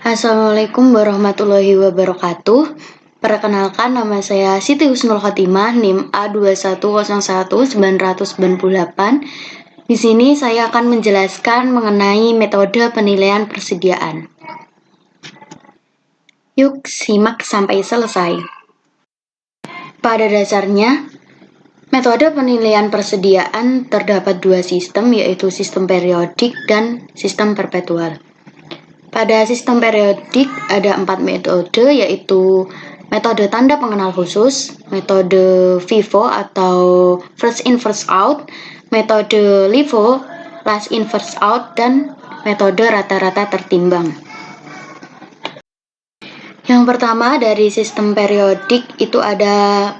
Assalamualaikum warahmatullahi wabarakatuh. Perkenalkan, nama saya Siti Husnul Khotimah, NIM A21019998. Di sini saya akan menjelaskan mengenai metode penilaian persediaan. Yuk simak sampai selesai. Pada dasarnya, metode penilaian persediaan terdapat dua sistem, yaitu sistem periodik dan sistem perpetual. Pada sistem periodik ada 4 metode, yaitu metode tanda pengenal khusus, metode FIFO atau first in first out, metode LIFO last in first out, dan metode rata-rata tertimbang. Yang pertama dari sistem periodik itu ada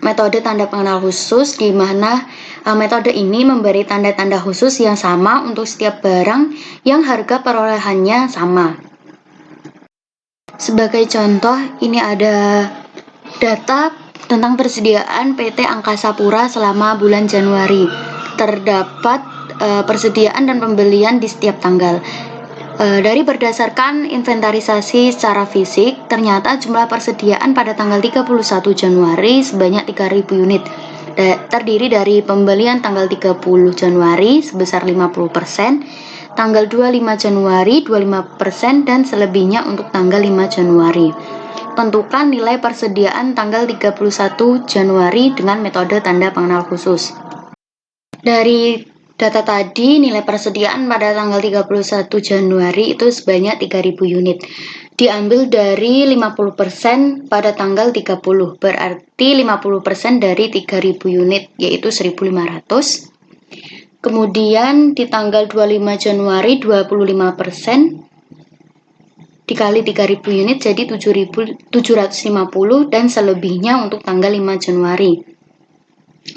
metode tanda pengenal khusus, di mana metode ini memberi tanda-tanda khusus yang sama untuk setiap barang yang harga perolehannya sama. Sebagai contoh, ini ada data tentang persediaan PT Angkasa Pura selama bulan Januari. Terdapat persediaan dan pembelian di setiap tanggal. Dari berdasarkan inventarisasi secara fisik, ternyata jumlah persediaan pada tanggal 31 Januari sebanyak 3.000 unit. Terdiri dari pembelian tanggal 30 Januari sebesar 50%, tanggal 25 Januari 25%, dan selebihnya untuk tanggal 5 Januari. Tentukan nilai persediaan tanggal 31 Januari dengan metode tanda pengenal khusus. Dari data tadi, nilai persediaan pada tanggal 31 Januari itu sebanyak 3.000 unit. Diambil dari 50% pada tanggal 30, berarti 50% dari 3.000 unit, yaitu 1.500. Kemudian di tanggal 25 Januari 25% dikali 3.000 unit jadi 7.750, dan selebihnya untuk tanggal 5 Januari.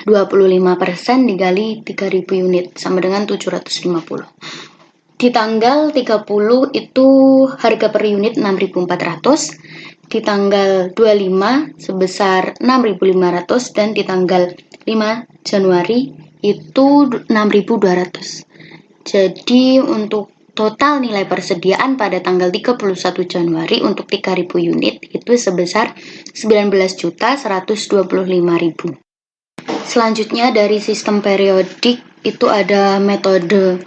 25% dikali 3.000 unit sama dengan 750. Di tanggal 30 itu harga per unit 6.400, di tanggal 25 sebesar 6.500, dan di tanggal 5 Januari itu 6.200. Jadi untuk total nilai persediaan pada tanggal 31 Januari untuk 3.000 unit itu sebesar 19.125.000. Selanjutnya dari sistem periodik itu ada metode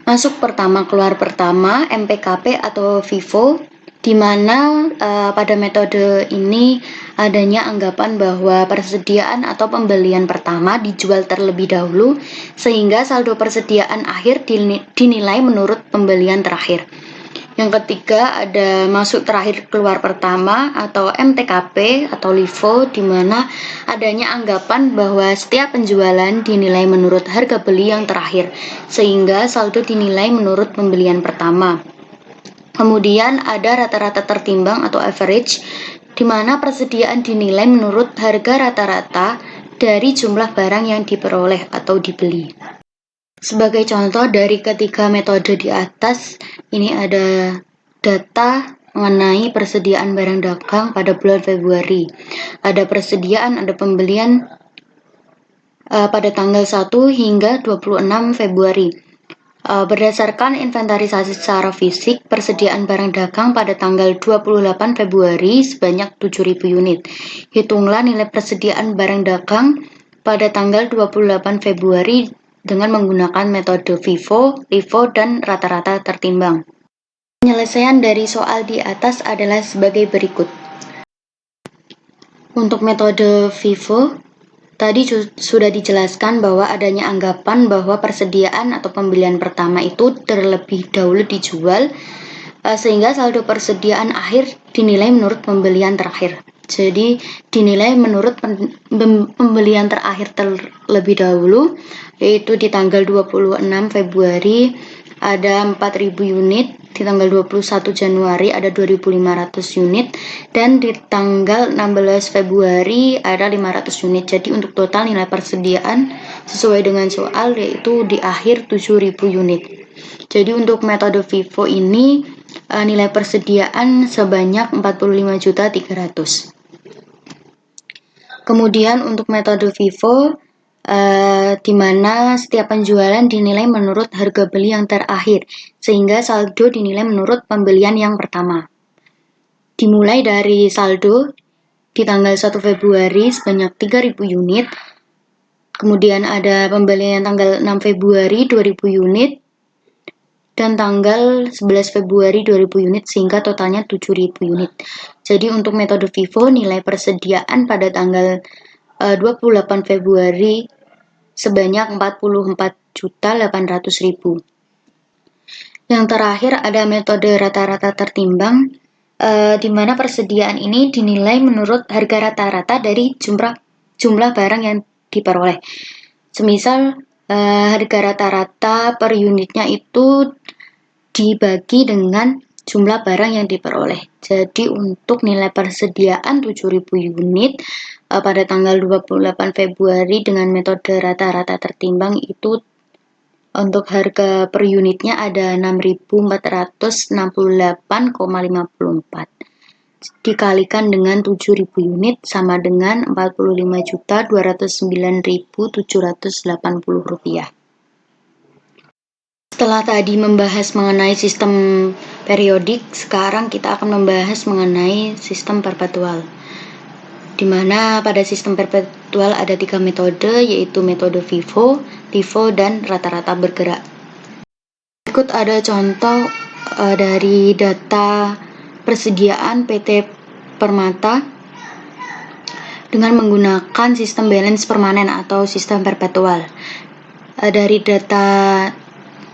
masuk pertama keluar pertama, MPKP atau FIFO, di mana pada metode ini adanya anggapan bahwa persediaan atau pembelian pertama dijual terlebih dahulu sehingga saldo persediaan akhir dinilai menurut pembelian terakhir. Yang ketiga ada masuk terakhir keluar pertama atau MTKP atau LIFO, di mana adanya anggapan bahwa setiap penjualan dinilai menurut harga beli yang terakhir sehingga saldo dinilai menurut pembelian pertama. Kemudian ada rata-rata tertimbang atau average, di mana persediaan dinilai menurut harga rata-rata dari jumlah barang yang diperoleh atau dibeli. Sebagai contoh dari ketiga metode di atas, ini ada data mengenai persediaan barang dagang pada bulan Februari. Ada persediaan, ada pembelian pada tanggal 1 hingga 26 Februari. Berdasarkan inventarisasi secara fisik, persediaan barang dagang pada tanggal 28 Februari sebanyak 7.000 unit. Hitunglah nilai persediaan barang dagang pada tanggal 28 Februari dengan menggunakan metode FIFO, LIFO, dan rata-rata tertimbang. Penyelesaian dari soal di atas adalah sebagai berikut. Untuk metode FIFO, tadi sudah dijelaskan bahwa adanya anggapan bahwa persediaan atau pembelian pertama itu terlebih dahulu dijual, sehingga saldo persediaan akhir dinilai menurut pembelian terakhir. Jadi dinilai menurut pembelian terakhir terlebih dahulu, yaitu di tanggal 26 Februari ada 4.000 unit, di tanggal 21 Januari ada 2.500 unit, dan di tanggal 16 Februari ada 500 unit. Jadi untuk total nilai persediaan sesuai dengan soal yaitu di akhir 7.000 unit. Jadi untuk metode FIFO ini nilai persediaan sebanyak 45.300.000. Kemudian untuk metode FIFO di mana setiap penjualan dinilai menurut harga beli yang terakhir, sehingga saldo dinilai menurut pembelian yang pertama. Dimulai dari saldo di tanggal 1 Februari sebanyak 3.000 unit, kemudian ada pembelian tanggal 6 Februari 2.000 unit, dan tanggal 11 Februari 2.000 unit sehingga totalnya 7.000 unit. Jadi untuk metode FIFO nilai persediaan pada tanggal 28 Februari sebanyak 44.800.000. Yang terakhir ada metode rata-rata tertimbang, di mana persediaan ini dinilai menurut harga rata-rata dari jumlah barang yang diperoleh. Semisal harga rata-rata per unitnya itu dibagi dengan jumlah barang yang diperoleh. Jadi untuk nilai persediaan 7.000 unit pada tanggal 28 Februari dengan metode rata-rata tertimbang itu untuk harga per unitnya ada 6.468,54. Dikalikan dengan 7.000 unit sama dengan Rp45.209.780. Setelah tadi membahas mengenai sistem periodik, sekarang kita akan membahas mengenai sistem perpetual. Di mana pada sistem perpetual ada 3 metode, yaitu metode FIFO, LIFO, dan rata-rata bergerak. Berikut ada contoh dari data persediaan PT Permata dengan menggunakan sistem balance permanen atau sistem perpetual. Dari data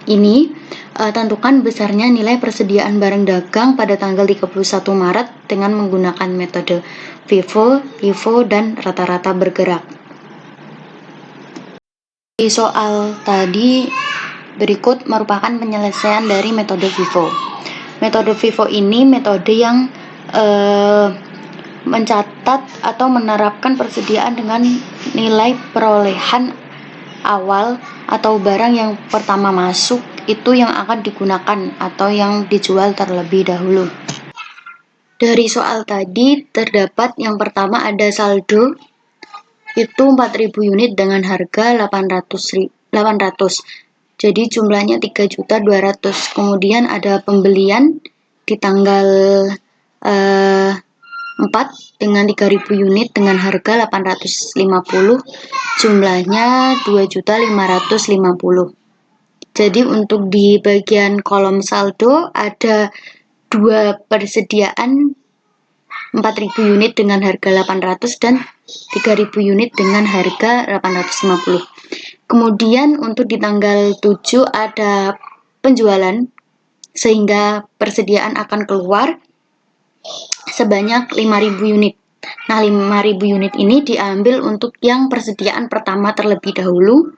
ini, tentukan besarnya nilai persediaan barang dagang pada tanggal 31 Maret dengan menggunakan metode FIFO, LIFO, dan rata-rata bergerak. Di soal tadi, berikut merupakan penyelesaian dari metode FIFO. Metode FIFO ini metode yang mencatat atau menerapkan persediaan dengan nilai perolehan awal atau barang yang pertama masuk itu yang akan digunakan atau yang dijual terlebih dahulu. Dari soal tadi terdapat yang pertama ada saldo itu 4.000 unit dengan harga 800. Jadi jumlahnya 3.200.000. Kemudian ada pembelian di tanggal 4 dengan 3.000 unit dengan harga 850, jumlahnya 2.550. Jadi untuk di bagian kolom saldo ada 2 persediaan 4.000 unit dengan harga 800 dan 3.000 unit dengan harga 850. Kemudian untuk di tanggal 7 ada penjualan sehingga persediaan akan keluar sebanyak 5.000 unit. Nah, 5.000 unit ini diambil untuk yang persediaan pertama terlebih dahulu,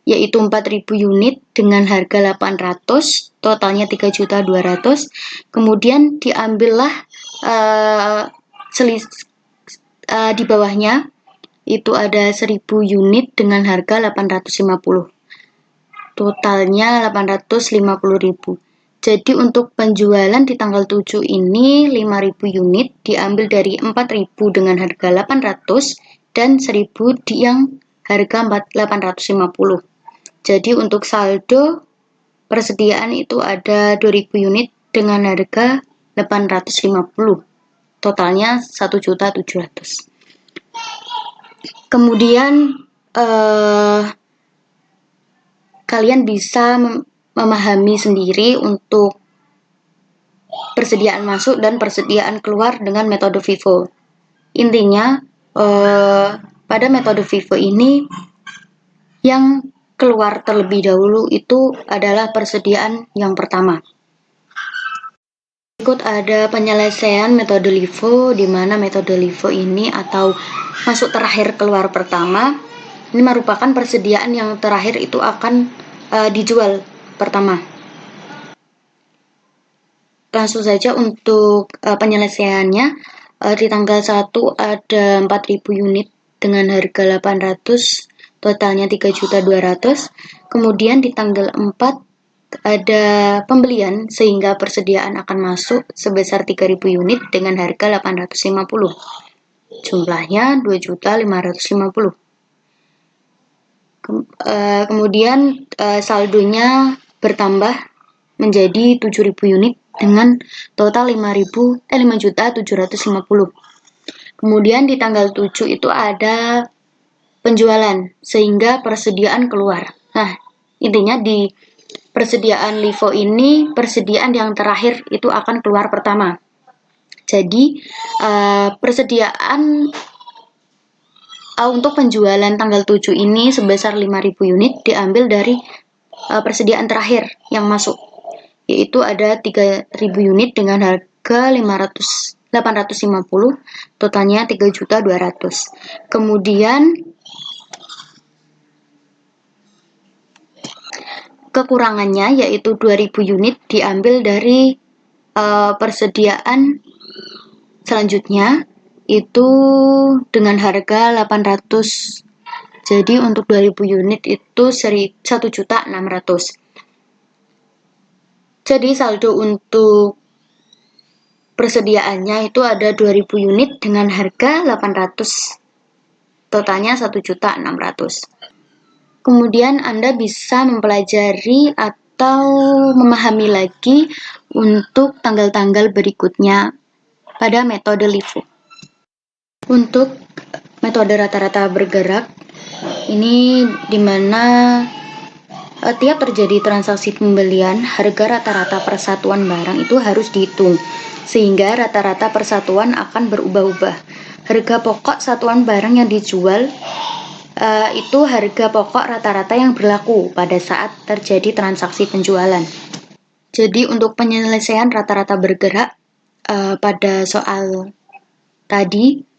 yaitu 4.000 unit dengan harga 800, totalnya 3.200.000. Kemudian diambillah di bawahnya itu ada 1.000 unit dengan harga 850. Totalnya 850.000. Jadi untuk penjualan di tanggal 7 ini 5.000 unit diambil dari 4.000 dengan harga 800 dan 1.000 di yang harga 850. Jadi untuk saldo persediaan itu ada 2.000 unit dengan harga 850. Totalnya 1.700.000. Kemudian kalian bisa memahami sendiri untuk persediaan masuk dan persediaan keluar dengan metode FIFO. Intinya pada metode FIFO ini yang keluar terlebih dahulu itu adalah persediaan yang pertama. Berikut ada penyelesaian metode LIFO, di mana metode LIFO ini atau masuk terakhir keluar pertama ini merupakan persediaan yang terakhir itu akan dijual pertama. Langsung saja untuk penyelesaiannya, di tanggal 1 ada 4.000 unit dengan harga 800, totalnya 3.200.000. Kemudian di tanggal 4 ada pembelian sehingga persediaan akan masuk sebesar 3.000 unit dengan harga 850. Jumlahnya 2.550. Kemudian saldonya bertambah menjadi 7.000 unit dengan total 5.750. Kemudian di tanggal 7 itu ada penjualan sehingga persediaan keluar. Nah, intinya di persediaan LIFO ini persediaan yang terakhir itu akan keluar pertama. Jadi persediaan untuk penjualan tanggal 7 ini sebesar 5.000 unit diambil dari persediaan terakhir yang masuk, yaitu ada 3.000 unit dengan harga 850, totalnya 3.200.000. Kemudian kekurangannya yaitu 2.000 unit diambil dari persediaan selanjutnya, itu dengan harga 800. Jadi untuk 2.000 unit itu 1.600.000. Jadi saldo untuk persediaannya itu ada 2.000 unit dengan harga 800. Totalnya 1.600.000. Kemudian Anda bisa mempelajari atau memahami lagi untuk tanggal-tanggal berikutnya pada metode LIFO. Untuk metode rata-rata bergerak, ini dimana tiap terjadi transaksi pembelian, harga rata-rata persatuan barang itu harus dihitung, sehingga rata-rata persatuan akan berubah-ubah. Harga pokok satuan barang yang dijual itu harga pokok rata-rata yang berlaku pada saat terjadi transaksi penjualan. Jadi untuk penyelesaian rata-rata bergerak pada soal tadi,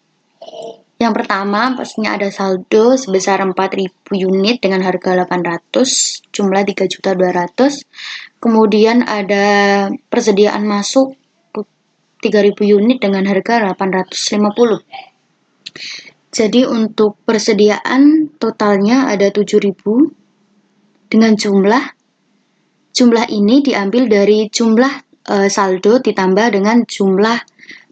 yang pertama pastinya ada saldo sebesar 4.000 unit dengan harga 800, jumlah 3.200.000. Kemudian ada persediaan masuk 3.000 unit dengan harga 850. Jadi untuk persediaan totalnya ada 7.000 dengan jumlah ini diambil dari jumlah saldo ditambah dengan jumlah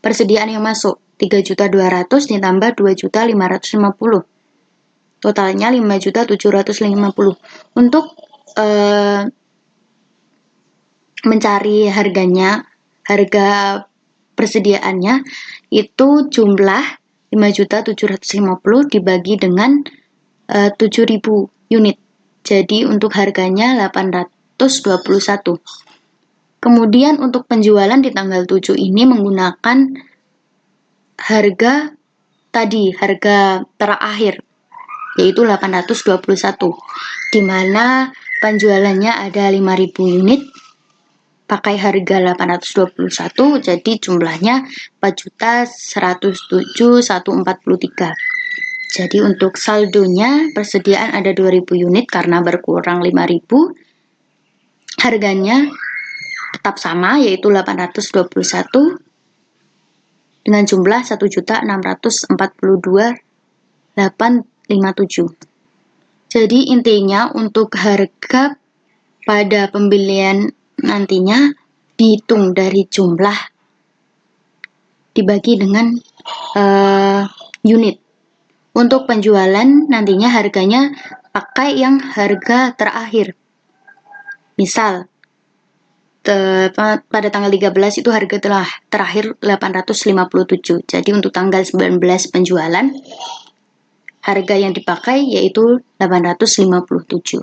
persediaan yang masuk, 3.200.000 ditambah 2.550. Totalnya 5.750. Untuk mencari harga persediaannya itu jumlah 5.750 dibagi dengan 7.000 unit. Jadi untuk harganya 821. Kemudian untuk penjualan di tanggal 7 ini menggunakan harga terakhir, yaitu 821, di mana penjualannya ada 5.000 unit pakai harga 821, jadi jumlahnya 4.107.143. Jadi untuk saldonya persediaan ada 2.000 unit karena berkurang 5.000. Harganya tetap sama yaitu 821 dengan jumlah 1.642.857. Jadi intinya untuk harga pada pembelian nantinya dihitung dari jumlah dibagi dengan unit. Untuk penjualan nantinya harganya pakai yang harga terakhir. Misal pada tanggal 13 itu harga terakhir 857. Jadi untuk tanggal 19 penjualan harga yang dipakai yaitu 857.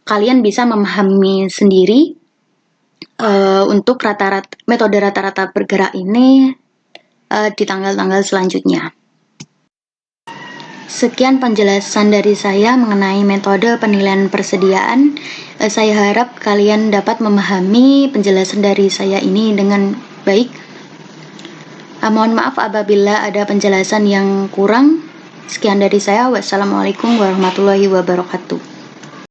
Kalian bisa memahami sendiri untuk metode rata-rata bergerak ini di tanggal-tanggal selanjutnya. Sekian penjelasan dari saya mengenai metode penilaian persediaan. Saya harap kalian dapat memahami penjelasan dari saya ini dengan baik. Mohon maaf apabila ada penjelasan yang kurang. Sekian dari saya. Wassalamualaikum warahmatullahi wabarakatuh.